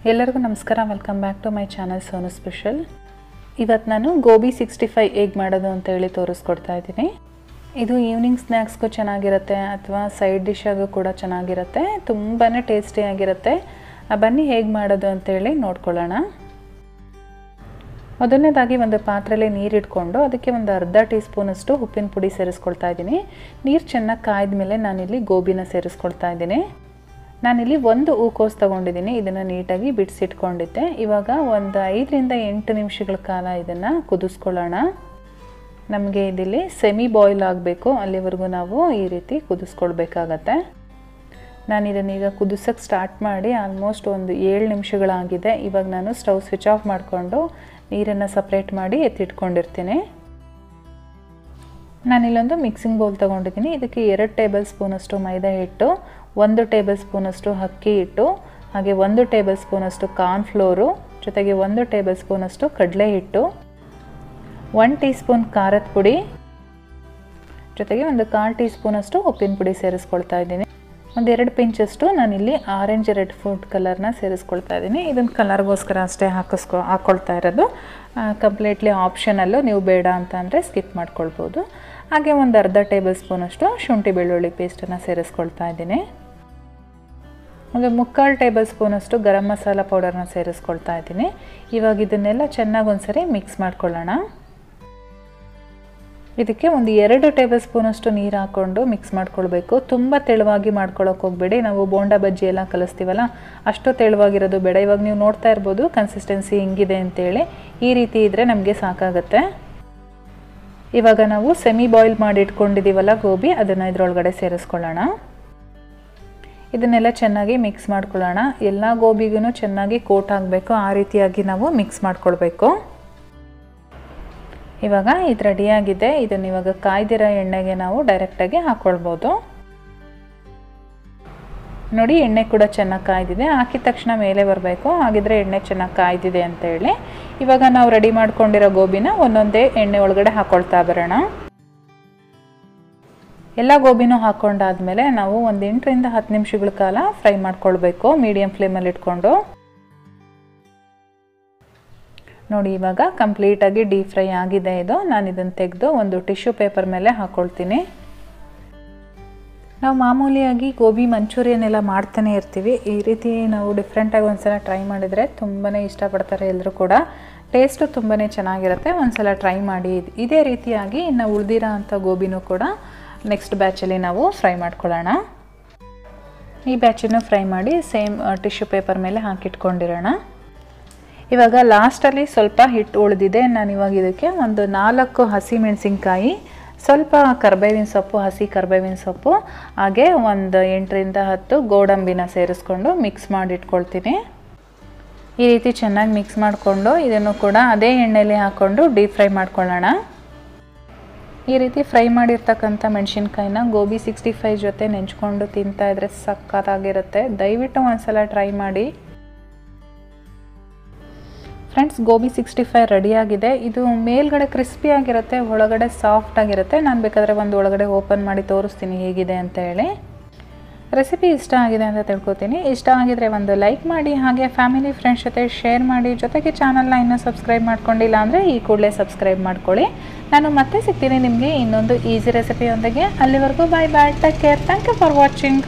ಎಲ್ಲರಿಗೂ ನಮಸ್ಕಾರ, welcome back to my channel Sonu special. ಇವತ್ತು ನಾನು ಗೋಬಿ 65 ಹೇಗೆ ಮಾಡೋದು ಅಂತ ಹೇಳಿ ತೋರಿಸ್ಕೊಡ್ತಾ ಇದ್ದೀನಿ. ಇದು ಈವ್ನಿಂಗ್ ಸ್ನ್ಯಾಕ್ಸ್ಗೂ ಚೆನ್ನಾಗಿರುತ್ತೆ ಅಥವಾ ಸೈಡ್ ಡಿಶ್ಶಾಗೂ ಕೂಡ ಚೆನ್ನಾಗಿರುತ್ತೆ, ತುಂಬಾ ಟೇಸ್ಟಿಯಾಗಿರುತ್ತೆ. ಬನ್ನಿ ಹೇಗೆ ಮಾಡೋದು ಅಂತೇಳಿ ನೋಡ್ಕೊಳ್ಳೋಣ. ಮೊದಲನೇದಾಗಿ ಒಂದು ಪಾತ್ರೆಯಲ್ಲಿ ನೀರು ಇಟ್ಕೊಂಡು ಅದಕ್ಕೆ ಒಂದು ಅರ್ಧ ಟೀ ಸ್ಪೂನಷ್ಟು ಉಪ್ಪಿನ ಪುಡಿ ಸೇರಿಸ್ಕೊಳ್ತಾ ಇದ್ದೀನಿ. ನೀರು ಚೆನ್ನಾಗಿ ಕಾಯ್ದ ಮೇಲೆ ನಾನಿಲ್ಲಿ ಗೋಬಿನ ಸೇರಿಸ್ಕೊಳ್ತಾ ಇದ್ದೀನಿ. ನಾನಿಲ್ಲಿ ಒಂದು ಹೂಕೋಸು ತೊಗೊಂಡಿದ್ದೀನಿ, ಇದನ್ನು ನೀಟಾಗಿ ಬಿಡಿಸಿಟ್ಕೊಂಡಿದ್ದೆ. ಇವಾಗ ಒಂದು 5 ರಿಂದ 8 ನಿಮಿಷಗಳ ಕಾಲ ಇದನ್ನು ಕುದಿಸ್ಕೊಳ್ಳೋಣ. ನಮಗೆ ಇದಿಲ್ಲಿ ಸೆಮಿ ಬಾಯ್ಲ್ ಆಗಬೇಕು, ಅಲ್ಲಿವರೆಗೂ ನಾವು ಈ ರೀತಿ ಕುದಿಸ್ಕೊಳ್ಬೇಕಾಗತ್ತೆ. ನಾನು ಇದನ್ನೀಗ ಕುದಿಸೋಕ್ಕೆ ಸ್ಟಾರ್ಟ್ ಮಾಡಿ ಆಲ್ಮೋಸ್ಟ್ ಒಂದು 7 ನಿಮಿಷಗಳಾಗಿದೆ. ಇವಾಗ ನಾನು ಸ್ಟವ್ ಸ್ವಿಚ್ ಆಫ್ ಮಾಡಿಕೊಂಡು ನೀರನ್ನು ಸಪ್ರೇಟ್ ಮಾಡಿ ಎತ್ತಿಟ್ಕೊಂಡಿರ್ತೀನಿ. ನಾನಿಲ್ಲೊಂದು ಮಿಕ್ಸಿಂಗ್ ಬೌಲ್ ತೊಗೊಂಡಿದ್ದೀನಿ. ಇದಕ್ಕೆ 2 ಟೇಬಲ್ ಸ್ಪೂನಷ್ಟು ಮೈದಾ ಹಿಟ್ಟು, 1 ಟೇಬಲ್ ಸ್ಪೂನಷ್ಟು ಅಕ್ಕಿ ಹಿಟ್ಟು, ಹಾಗೆ 1 ಟೇಬಲ್ ಸ್ಪೂನಷ್ಟು ಕಾರ್ನ್ಫ್ಲೋರು, ಜೊತೆಗೆ 1 ಟೇಬಲ್ ಸ್ಪೂನಷ್ಟು ಕಡಲೆ ಹಿಟ್ಟು, 1 ಟೀ ಸ್ಪೂನ್ ಖಾರದ ಪುಡಿ, ಜೊತೆಗೆ ಒಂದು 1/4 ಟೀ ಸ್ಪೂನಷ್ಟು ಉಪ್ಪಿನ ಪುಡಿ ಸೇರಿಸ್ಕೊಳ್ತಾ ಇದ್ದೀನಿ. ಒಂದು 2 ಪಿಂಚಷ್ಟು ನಾನಿಲ್ಲಿ ಆರೆಂಜ್ ರೆಡ್ ಫುಡ್ ಕಲರ್ನ ಸೇರಿಸ್ಕೊಳ್ತಾ ಇದ್ದೀನಿ. ಇದನ್ನು ಕಲರ್ಗೋಸ್ಕರ ಅಷ್ಟೇ ಹಾಕ್ಕೊಳ್ತಾ ಇರೋದು, ಕಂಪ್ಲೀಟ್ಲಿ ಆಪ್ಷನಲ್ಲು, ನೀವು ಬೇಡ ಅಂತ ಅಂದರೆ ಸ್ಕಿಪ್ ಮಾಡ್ಕೊಳ್ಬೋದು. ಹಾಗೆ ಒಂದು ಅರ್ಧ ಟೇಬಲ್ ಸ್ಪೂನಷ್ಟು ಶುಂಠಿ ಬೆಳ್ಳುಳ್ಳಿ ಪೇಸ್ಟನ್ನು ಸೇರಿಸ್ಕೊಳ್ತಾ ಇದ್ದೀನಿ. ಒಂದು 3/4 ಟೇಬಲ್ ಸ್ಪೂನಷ್ಟು ಗರಂ ಮಸಾಲ ಪೌಡರ್ನ ಸೇರಿಸ್ಕೊಳ್ತಾ ಇದ್ದೀನಿ. ಇವಾಗ ಇದನ್ನೆಲ್ಲ ಚೆನ್ನಾಗಿ ಒಂದ್ಸರಿ ಮಿಕ್ಸ್ ಮಾಡ್ಕೊಳ್ಳೋಣ. ಇದಕ್ಕೆ ಒಂದು 2 ಟೇಬಲ್ ಸ್ಪೂನಷ್ಟು ನೀರು ಹಾಕ್ಕೊಂಡು ಮಿಕ್ಸ್ ಮಾಡ್ಕೊಳ್ಬೇಕು. ತುಂಬ ತೆಳುವಾಗಿ ಮಾಡ್ಕೊಳ್ಳೋಕೆ ಹೋಗಬೇಡಿ, ನಾವು ಬೋಂಡಾ ಬಜ್ಜಿ ಎಲ್ಲ ಕಲಿಸ್ತೀವಲ್ಲ ಅಷ್ಟು ತೆಳುವಾಗಿರೋದು ಬೇಡ. ಇವಾಗ ನೀವು ನೋಡ್ತಾ ಇರ್ಬೋದು ಕನ್ಸಿಸ್ಟೆನ್ಸಿ ಹಿಂಗಿದೆ ಅಂತೇಳಿ, ಈ ರೀತಿ ಇದ್ದರೆ ನಮಗೆ ಸಾಕಾಗುತ್ತೆ. ಇವಾಗ ನಾವು ಸೆಮಿ ಬಾಯ್ಲ್ ಮಾಡಿ ಇಟ್ಕೊಂಡಿದ್ದೀವಲ್ಲ ಗೋಬಿ, ಅದನ್ನು ಇದರೊಳಗಡೆ ಸೇರಿಸ್ಕೊಳ್ಳೋಣ. ಇದನ್ನೆಲ್ಲ ಚೆನ್ನಾಗಿ ಮಿಕ್ಸ್ ಮಾಡ್ಕೊಳ್ಳೋಣ. ಎಲ್ಲ ಗೋಬಿಗೂ ಚೆನ್ನಾಗಿ ಕೋಟ್ ಆಗಬೇಕು, ಆ ರೀತಿಯಾಗಿ ನಾವು ಮಿಕ್ಸ್ ಮಾಡ್ಕೊಳ್ಬೇಕು. ಇವಾಗ ಇದು ರೆಡಿಯಾಗಿದೆ. ಇದನ್ನು ಇವಾಗ ಕಾಯ್ದಿರೋ ಎಣ್ಣೆಗೆ ನಾವು ಡೈರೆಕ್ಟಾಗಿ ಹಾಕ್ಕೊಳ್ಬೋದು. ನೋಡಿ, ಎಣ್ಣೆ ಕೂಡ ಚೆನ್ನಾಗಿ ಕಾಯ್ದಿದೆ. ಹಾಕಿದ ತಕ್ಷಣ ಮೇಲೆ ಬರಬೇಕು, ಹಾಗಿದ್ರೆ ಎಣ್ಣೆ ಚೆನ್ನಾಗಿ ಕಾಯ್ದಿದೆ ಅಂತೇಳಿ. ಇವಾಗ ನಾವು ರೆಡಿ ಮಾಡ್ಕೊಂಡಿರೋ ಗೋಬಿನ ಒಂದೊಂದೇ ಎಣ್ಣೆ ಒಳಗಡೆ ಹಾಕ್ಕೊಳ್ತಾ ಬರೋಣ. ಎಲ್ಲ ಗೋಬಿನೂ ಹಾಕ್ಕೊಂಡಾದ್ಮೇಲೆ ನಾವು ಒಂದು 8 ರಿಂದ 10 ನಿಮಿಷಗಳ ಕಾಲ ಫ್ರೈ ಮಾಡ್ಕೊಳ್ಬೇಕು, ಮೀಡಿಯಮ್ ಫ್ಲೇಮಲ್ಲಿ ಇಟ್ಕೊಂಡು. ನೋಡಿ, ಇವಾಗ ಕಂಪ್ಲೀಟಾಗಿ ಡೀಪ್ ಫ್ರೈ ಆಗಿದೆ ಇದು. ನಾನು ಇದನ್ನು ತೆಗೆದು ಒಂದು ಟಿಶ್ಯೂ ಪೇಪರ್ ಮೇಲೆ ಹಾಕ್ಕೊಳ್ತೀನಿ. ನಾವು ಮಾಮೂಲಿಯಾಗಿ ಗೋಬಿ ಮಂಚೂರಿಯನ್ ಎಲ್ಲ ಮಾಡ್ತಾನೆ ಇರ್ತೀವಿ. ಈ ರೀತಿ ನಾವು ಡಿಫ್ರೆಂಟಾಗಿ ಒಂದ್ಸಲ ಟ್ರೈ ಮಾಡಿದರೆ ತುಂಬಾ ಇಷ್ಟಪಡ್ತಾರೆ ಎಲ್ಲರೂ ಕೂಡ. ಟೇಸ್ಟು ತುಂಬಾ ಚೆನ್ನಾಗಿರುತ್ತೆ, ಒಂದ್ಸಲ ಟ್ರೈ ಮಾಡಿ. ಇದೇ ರೀತಿಯಾಗಿ ಇನ್ನು ಉಳಿದಿರೋ ಅಂಥ ಗೋಬಿನೂ ಕೂಡ ನೆಕ್ಸ್ಟ್ ಬ್ಯಾಚಲ್ಲಿ ನಾವು ಫ್ರೈ ಮಾಡ್ಕೊಳ್ಳೋಣ. ಈ ಬ್ಯಾಚನ್ನು ಫ್ರೈ ಮಾಡಿ ಸೇಮ್ ಟಿಶ್ಯೂ ಪೇಪರ್ ಮೇಲೆ ಹಾಕಿಟ್ಕೊಂಡಿರೋಣ. ಇವಾಗ ಲಾಸ್ಟಲ್ಲಿ ಸ್ವಲ್ಪ ಹಿಟ್ಟು ಉಳಿದಿದೆ. ನಾನಿವಾಗ ಇದಕ್ಕೆ ಒಂದು 4 ಹಸಿಮೆಣಸಿನ್ಕಾಯಿ, ಸ್ವಲ್ಪ ಕರ್ಬೇವಿನ ಸೊಪ್ಪು, ಹಸಿ ಕರ್ಬೇವಿನ ಸೊಪ್ಪು, ಹಾಗೆ ಒಂದು 8 ರಿಂದ 10 ಗೋಡಂಬಿನ ಸೇರಿಸ್ಕೊಂಡು ಮಿಕ್ಸ್ ಮಾಡಿ ಇಟ್ಕೊಳ್ತೀನಿ. ಈ ರೀತಿ ಚೆನ್ನಾಗಿ ಮಿಕ್ಸ್ ಮಾಡಿಕೊಂಡು ಇದನ್ನು ಕೂಡ ಅದೇ ಎಣ್ಣೆಯಲ್ಲಿ ಹಾಕ್ಕೊಂಡು ಡೀಪ್ ಫ್ರೈ ಮಾಡ್ಕೊಳ್ಳೋಣ. ಈ ರೀತಿ ಫ್ರೈ ಮಾಡಿರ್ತಕ್ಕಂಥ ಮೆಣಸಿನ್ಕಾಯಿನ ಗೋಬಿ 65 ಜೊತೆ ನೆಂಚ್ಕೊಂಡು ತಿಂತಾಯಿದ್ರೆ ಸಕ್ಕತ್ತಾಗಿರುತ್ತೆ. ದಯವಿಟ್ಟು ಒಂದ್ಸಲ ಟ್ರೈ ಮಾಡಿ ಫ್ರೆಂಡ್ಸ್. ಗೋಬಿ 65 ರೆಡಿಯಾಗಿದೆ. ಇದು ಮೇಲ್ಗಡೆ ಕ್ರಿಸ್ಪಿಯಾಗಿರುತ್ತೆ, ಒಳಗಡೆ ಸಾಫ್ಟಾಗಿರುತ್ತೆ. ನಾನು ಬೇಕಾದರೆ ಒಂದು ಒಳಗಡೆ ಓಪನ್ ಮಾಡಿ ತೋರಿಸ್ತೀನಿ ಹೇಗಿದೆ ಅಂತ ಹೇಳಿ. ರೆಸಿಪಿ ಇಷ್ಟ ಆಗಿದೆ ಅಂತ ತಿಳ್ಕೊತೀನಿ. ಇಷ್ಟ ಆಗಿದರೆ ಒಂದು ಲೈಕ್ ಮಾಡಿ, ಹಾಗೆ ಫ್ಯಾಮಿಲಿ ಫ್ರೆಂಡ್ಸ್ ಜೊತೆ ಶೇರ್ ಮಾಡಿ. ಜೊತೆಗೆ ಚಾನಲ್ನ ಇನ್ನೂ ಸಬ್ಸ್ಕ್ರೈಬ್ ಮಾಡ್ಕೊಂಡಿಲ್ಲ ಅಂದರೆ ಈ ಕೂಡಲೇ ಸಬ್ಸ್ಕ್ರೈಬ್ ಮಾಡ್ಕೊಳ್ಳಿ. ನಾನು ಮತ್ತೆ ಸಿಗ್ತೀನಿ ನಿಮಗೆ ಇನ್ನೊಂದು ಈಸಿ ರೆಸಿಪಿಯೊಂದಿಗೆ. ಅಲ್ಲಿವರೆಗೂ bye bye, take care, thank you for watching.